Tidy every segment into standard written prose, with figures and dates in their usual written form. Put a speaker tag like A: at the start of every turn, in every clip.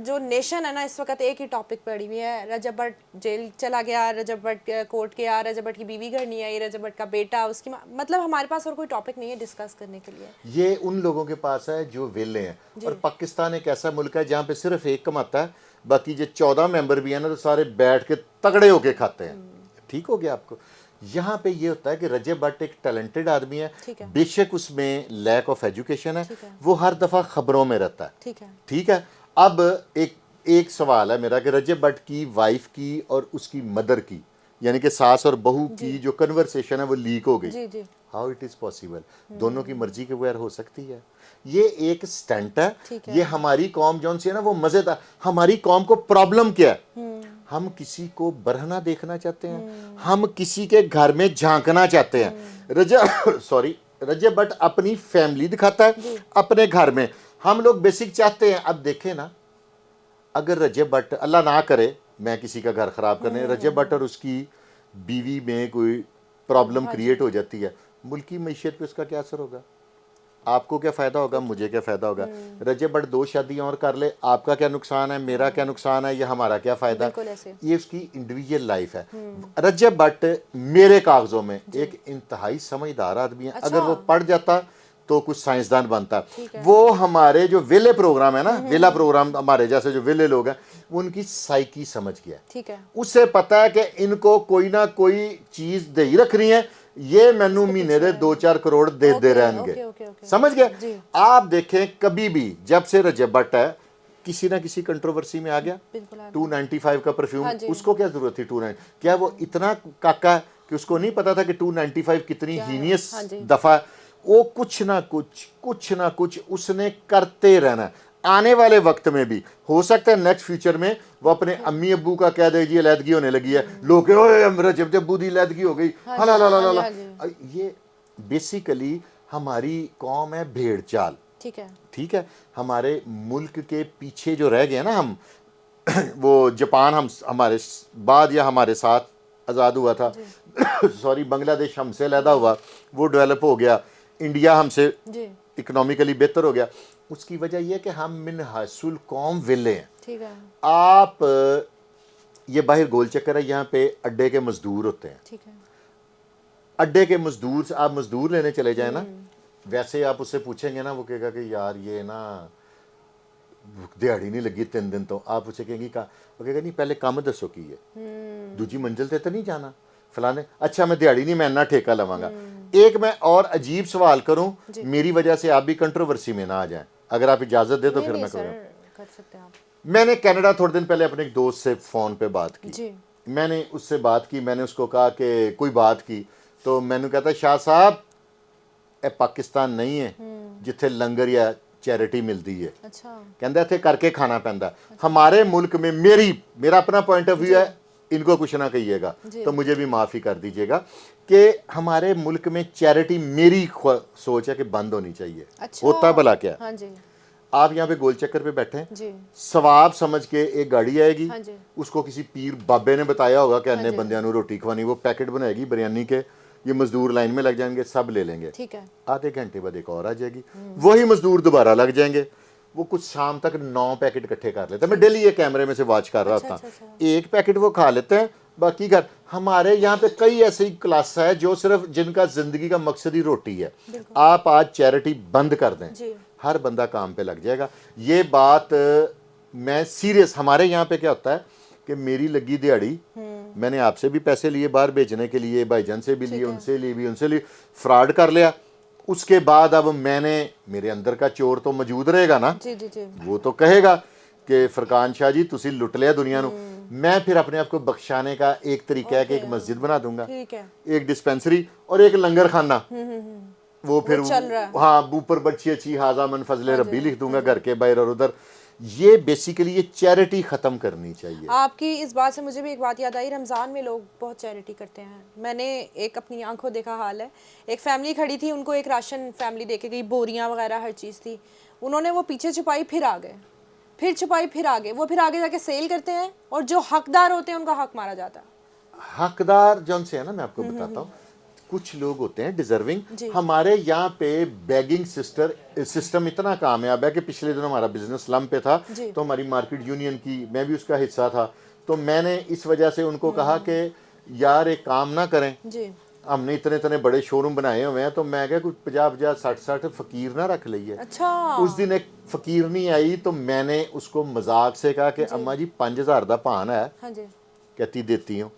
A: جو نیشن ہے نا اس وقت ایک ہی ٹاپک پڑی ہوئی ہے. رجب بٹ جیل چلا گیا, رجب بٹ کورٹ گیا, رجب بٹ کی بیوی گھر نہیں آئی, رجب بٹ کا بیٹا, اس کی مطلب ہمارے پاس اور کوئی ٹاپک نہیں ہے ڈسکس کرنے کے لیے.
B: یہ ان لوگوں کے پاس ہے جو ویلے ہیں. اور پاکستان ایک ایسا ملک ہے جہاں پہ صرف ایک کماتا ہے, باقی جو 14 ممبر بھی ہیں نا تو سارے بیٹھ کے تگڑے ہو کے کھاتے ہیں. ٹھیک ہو گیا آپ کو. یہاں پہ یہ ہوتا ہے کہ رجب بٹ ایک ٹیلنٹڈ آدمی ہے, بے شک اس میں لیک آف ایجوکیشن ہے, وہ ہر دفعہ خبروں میں رہتا ہے. ٹھیک ہے. اب ایک سوال ہے میرا کہ رجب بٹ کی وائف کی اور اس کی مدر کی, یعنی کہ ساس اور بہو کی جو کنورسیشن ہے وہ لیک ہو گئی. How it is possible? دونوں کی مرضی کے بغیر ہو سکتی ہے؟ یہ ایک سٹنٹ ہے. یہ ہماری قوم جون سی ہے نا وہ مزیدار. ہماری قوم کو پرابلم کیا ہے؟ ہم کسی کو برہنہ دیکھنا چاہتے ہیں, ہم کسی کے گھر میں جھانکنا چاہتے ہیں. رجب بٹ اپنی فیملی دکھاتا ہے اپنے گھر میں. ہم لوگ بیسک چاہتے ہیں. اب دیکھیں نا, اگر رجب بٹ, اللہ نہ کرے میں کسی کا گھر خراب کرنے, رجب بٹ اور اس کی بیوی میں کوئی پرابلم کریٹ ہو جاتی ہے, ملکی معیشت پہ اس کا کیا اثر ہوگا؟ آپ کو کیا فائدہ ہوگا, مجھے کیا فائدہ ہوگا؟ رجب بٹ 2 شادیاں اور کر لے, آپ کا کیا نقصان ہے, میرا کیا نقصان ہے, یہ ہمارا کیا فائدہ؟ یہ اس کی انڈیویجول لائف ہے. رجب بٹ میرے کاغذوں میں ایک انتہائی سمجھدار آدمی ہے. اگر وہ پڑھ جاتا تو کچھ سائنسدان بنتا. وہ ہمارے جو ویلے پروگرام ہے نا, ویلا پروگرام, ہمارے جیسے جو ویلے لوگ ہیں, ان کی سائیکی سمجھ گیا. اسے پتا ہے کہ ان کو کوئی نہ کوئی چیز دے ہی رکھ رہی ہے, یہ مینو مہینے دے 2-4 کروڑ دے رہیں گے. سمجھ گئے؟ آپ دیکھیں کبھی بھی جب سے رجب بٹ ہے کسی نہ کسی کنٹروورسی میں آ گیا. 295 کا پرفیوم, اس کو کیا ضرورت تھی 290؟ کیا وہ اتنا کاکا ہے کہ اس کو نہیں پتا تھا کہ 295 کتنی ہینیس دفعہ؟ وہ کچھ نہ کچھ اس نے کرتے رہنا. آنے والے وقت میں بھی ہو سکتا ہے نیکسٹ فیوچر میں وہ اپنے امی ابو کا کہہ دے جی علیحدگی ہونے لگی ہے, لوگ رجب ابو دی علیحدگی ہو گئی. یہ بیسیکلی ہماری قوم ہے بھیڑ چال. ٹھیک ہے. ہمارے ملک کے پیچھے جو رہ گئے نا ہم, وہ جاپان ہمارے بعد یا ہمارے ساتھ آزاد ہوا تھا, بنگلہ دیش ہم سے علیحدہ ہوا, وہ ڈیولپ ہو گیا. انڈیا ہم سے اکنامیکلی بہتر ہو گیا. اس کی وجہ یہ کہ ہم من حیث القوم ویلے ہیں. آپ یہ باہر گول چکر ہے, یہاں پہ اڈے کے مزدور ہوتے ہیں. اڈے کے مزدور سے آپ مزدور لینے چلے جائیں نا, ویسے آپ اس سے پوچھیں گے نا, وہ کہے گا کہ یار یہ نا دیہڑی نہیں لگی 3 دن. تو آپ اسے کہیں گی وہ کہے گا نہیں پہلے کام دسو کی ہے, دوجی منزل تے تو نہیں جانا فلانے. اچھا میں دیہڑی نہیں, میں نہ ٹھیکہ لواں گا. ایک میں اور عجیب سوال کروں, میری وجہ سے آپ بھی کنٹروورسی میں نہ آ جائیں, اگر آپ اجازت دیں تو پھر میں کروں. میں نے کینیڈا تھوڑے دن پہلے اپنے ایک دوست سے فون پہ بات کی. میں نے اس سے بات کی, میں نے اس کو کہا کہ کوئی بات کی, تو میں نے کہتا شاہ صاحب اے پاکستان نہیں ہے جتھے لنگر یا چیریٹی ملتی ہے, کہندا اتھے کر کے کھانا پیندا. ہمارے ملک میں میرا اپنا پوائنٹ آف ویو ہے, ان کو کچھ نہ کہیے گا تو مجھے بھی معافی کر دیجیے گا, کہ ہمارے ملک میں چیریٹی میری سوچ ہے کہ بند ہونی چاہیے. ہوتا بھلا کیا؟ آپ یہاں پہ گول چکر پہ بیٹھے ہیں, ثواب سمجھ کے ایک گاڑی آئے گی, اس کو کسی پیر بابے نے بتایا ہوگا کہ انے بندیاں نوں روٹی کھوانی, وہ پیکٹ بنائے گی بریانی کے, یہ مزدور لائن میں لگ جائیں گے, سب لے لیں گے. آدھے گھنٹے بعد ایک اور آ جائے گی, وہی مزدور دوبارہ لگ جائیں گے, وہ کچھ شام تک 9 پیکٹ اکٹھے کر لیتے ہیں. میں ڈیلی یہ کیمرے میں سے واچ کر رہا ہوتا ہوں. ایک پیکٹ وہ کھا لیتے ہیں, باقی گھر. ہمارے یہاں پہ کئی ایسی کلاس ہے جو صرف جن کا زندگی کا مقصد ہی روٹی ہے. آپ آج چیریٹی بند کر دیں, ہر بندہ کام پہ لگ جائے گا. یہ بات میں سیریس. ہمارے یہاں پہ کیا ہوتا ہے کہ میری لگی دیہڑی, میں نے آپ سے بھی پیسے لیے باہر بھیجنے کے لیے, بھائی جان سے بھی لیے, ان سے لیے, فراڈ کر لیا. اس کے بعد اب میرے اندر کا چور تو موجود رہے گا نا, وہ تو کہے گا کہ فرقان شاہ جی تسی لٹ لیا دنیا نو. میں پھر اپنے آپ کو بخشانے کا ایک طریقہ ہے کہ ایک مسجد بنا دوں گا, ایک ڈسپینسری اور ایک لنگر خانہ. وہ پھر ہاں اوپر بچی اچھی حاضہ من فضل ربی لکھ دوں گا گھر کے باہر اور ادھر. یہ بیسیکلی یہ چیریٹی ختم کرنی چاہیے.
A: آپ کی اس بات سے مجھے بھی ایک بات یاد آئی, رمضان میں لوگ بہت چیریٹی کرتے ہیں. میں نے ایک اپنی آنکھوں دیکھا حال ہے, ایک فیملی کھڑی تھی, ان کو ایک راشن فیملی دے کے گئی, بوریاں وغیرہ ہر چیز تھی. انہوں نے وہ پیچھے چھپائی, پھر آ گئے, پھر چھپائی, پھر آگے, وہ پھر آگے جا کے سیل کرتے ہیں, اور جو حقدار ہوتے ہیں ان کا حق مارا جاتا ہے.
B: حقدار جون سے ہے نا, میں آپ کو بتاتا ہوں, کچھ لوگ ہوتے ہیں ڈیزرونگ.
A: جی.
B: ہمارے یہاں پہ بیگنگ سسٹم اتنا کامیاب ہے کہ پچھلے دنوں ہمارا بزنس لم پہ تھا
A: جی.
B: تو ہماری مارکیٹ یونین کی میں بھی اس کا حصہ تھا, تو میں نے اس وجہ سے ان کو کہا کہ یار ایک کام نہ کریں,
A: جی.
B: ہم نے اتنے بڑے شو روم بنائے ہوئے ہیں, تو میں کہا کچھ 50-60 فقیر نہ رکھ لئیے.
A: اچھا.
B: اس دن ایک فقیر نہیں آئی تو میں نے اس کو مذاق سے کہا کہ اماں جی 5000 دا پان ہے.
A: ہاں جی.
B: کہتی دیتی ہوں.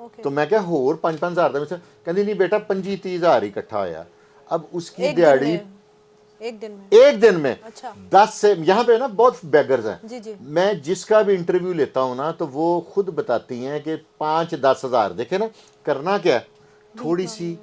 A: اوکے.
B: تو میں کہا ہور 5-5000 دا میں سے کہتی نہیں بیٹا 25-30 ہی اکٹھا ہویا. اب اس کی دیہڑی ایک دن میں 10 سے یہاں پہ نا بہت بیگرز ہیں.
A: جی جی.
B: میں جس کا بھی انٹرویو لیتا ہوں نا تو وہ خود بتاتی ہیں کہ 5-10 ہزار دیکھیں نا کرنا کیا ہے, تھوڑی سی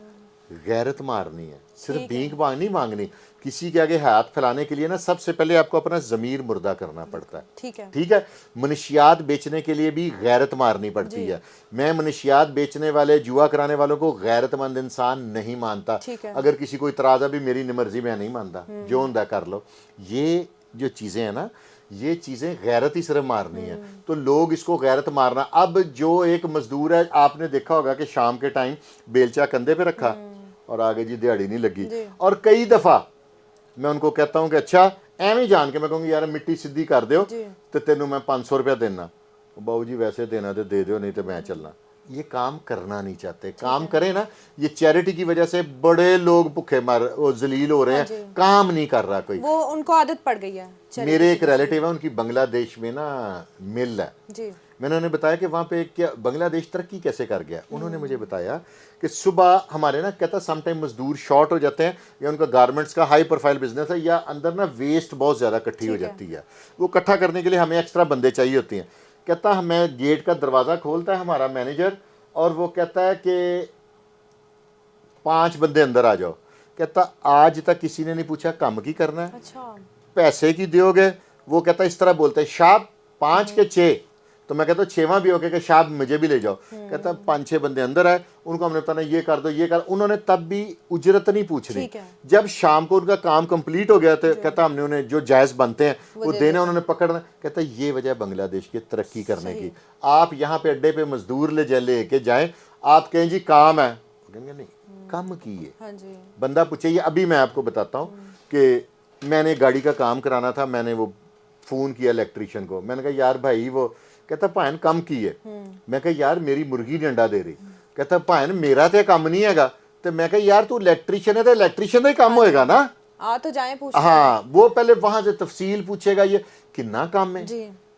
B: غیرت مارنی ہے, صرف بھیک نہیں مانگنی. کسی کے آگے ہاتھ پھیلانے کے لیے نا سب سے پہلے آپ کو اپنا ضمیر مردہ کرنا پڑتا ہے. ٹھیک ہے. منشیات بیچنے کے لیے بھی غیرت مارنی پڑتی ہے. میں منشیات بیچنے والے جوا کرانے والوں کو غیرت مند انسان نہیں مانتا. اگر کسی کو اعتراض ہے بھی میری مرضی میں نہیں مانتا, جو ہوندا کر لو. یہ جو چیزیں ہیں نا یہ چیزیں غیرت ہی صرف مارنی ہے, تو لوگ اس کو غیرت مارنا. اب جو ایک مزدور ہے آپ نے دیکھا ہوگا کہ شام کے ٹائم بیلچا کندھے پہ رکھا اور آگے جی دیہڑی نہیں لگی, اور کئی دفعہ میں ان کو کہتا ہوں کہ اچھا ایویں جان کے میں کہوں گی یار مٹی سدھی کر دیو تو تینوں میں 500 روپیہ دینا. باؤ جی ویسے دینا تو دے دیو نہیں تو میں چلنا. یہ کام کرنا نہیں چاہتے. کام کریں نا, یہ چیریٹی کی وجہ سے بڑے لوگ بھوکے ذلیل ہو رہے ہیں, کام نہیں کر رہا کوئی.
A: وہ ان کو عادت پڑ گئی ہے.
B: میرے ایک ریلیٹیو ہے ان کی بنگلہ دیش میں نا مل ہے. میں نے انہیں بتایا کہ وہاں پہ کیا بنگلہ دیش ترقی کیسے کر گیا. انہوں نے مجھے بتایا کہ صبح ہمارے نا کہتا سم ٹائم مزدور شارٹ ہو جاتے ہیں, یا ان کا گارمنٹس کا ہائی پروفائل بزنس ہے, یا اندر نا ویسٹ بہت زیادہ اکٹھی ہو جاتی ہے. وہ اکٹھا کرنے کے لیے ہمیں ایکسٹرا بندے چاہیے ہوتی ہیں. کہتا ہمیں گیٹ کا دروازہ کھولتا ہے ہمارا مینیجر, اور وہ کہتا ہے کہ 5 بندے اندر آ جاؤ. کہتا آج تک کسی نے نہیں پوچھا کم کی کرنا ہے, پیسے کی دیو گے. وہ کہتا اس طرح بولتے ہیں شاب 5 کے 6, تو میں کہتا ہوں 6واں بھی ہو گیا کہ شاب مجھے بھی لے جاؤ. کہتا 5-6 بندے اندر آئے, ان کو ہم نے بتانا یہ کر دو یہ کر. انہوں نے تب بھی اجرت نہیں پوچھنی. جب شام کو ان کا کام کمپلیٹ ہو گیا تو کہتا ہم نے انہیں جو جائز بنتے ہیں وہ دینے انہوں نے پکڑنا. کہتا یہ وجہ بنگلہ دیش کی ترقی کرنے کی. آپ یہاں پہ اڈے پہ مزدور لے کے جائیں, آپ کہیں جی کام ہے, کہیں گے نہیں کم کیے. بندہ پوچھے. یہ ابھی میں آپ کو بتاتا ہوں کہ میں نے گاڑی کا کام کرانا تھا, میں نے وہ فون کیا الیکٹریشین کو, میں نے کہا یار بھائی, وہ کہتا پائن کم کی ہے. میں کہا یار میری مرغی نہیں انڈا دے رہی. کہتا پائن میرا تو کم نہیں ہے گا. تو میں کہا یار تو الیکٹریشین ہے تو الیکٹریشین ہی کم ہوئے گا نا.
A: تو جائیں پوچھ.
B: ہاں وہ پہلے وہاں سے تفصیل پوچھے گا, یہ کتنا کام ہے,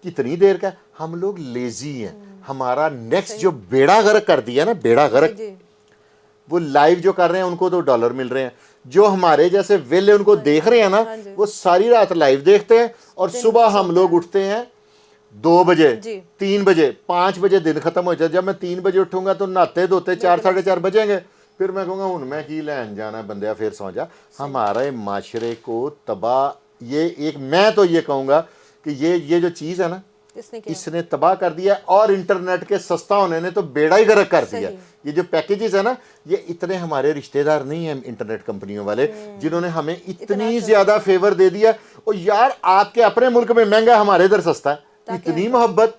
B: کتنی دیر کا. ہم لوگ لیزی ہیں. ہمارا نیکسٹ جو بیڑا غرق کر دیا نا, بیڑا غرق, وہ لائیو جو کر رہے ہیں ان کو تو ڈالر مل رہے ہیں. جو ہمارے جیسے ویلے ان کو دیکھ رہے ہیں نا, وہ ساری رات لائیو دیکھتے ہیں, اور صبح ہم لوگ اٹھتے ہیں 2 بجے 3 بجے 5 بجے دن ختم ہو جائے. جب میں 3 بجے اٹھوں گا تو نہاتے دھوتے 4-4:30 بجیں گے. پھر میں کہوں گا ہوں میں کی لین جانا بندیا, پھر سو جا. ہمارے معاشرے کو تباہ, یہ ایک میں تو یہ کہوں گا کہ یہ جو چیز ہے نا اس نے تباہ کر دیا. اور انٹرنیٹ کے سستا ہونے نے تو بیڑا ہی غرق کر دیا. یہ جو پیکیجز ہیں نا, یہ اتنے ہمارے رشتہ دار نہیں ہیں انٹرنیٹ کمپنیوں والے جنہوں نے ہمیں اتنی زیادہ فیور دے دیا. اور یار آپ کے اپنے ملک میں مہنگا, ہمارے ادھر سستا ہے. اتنی محبت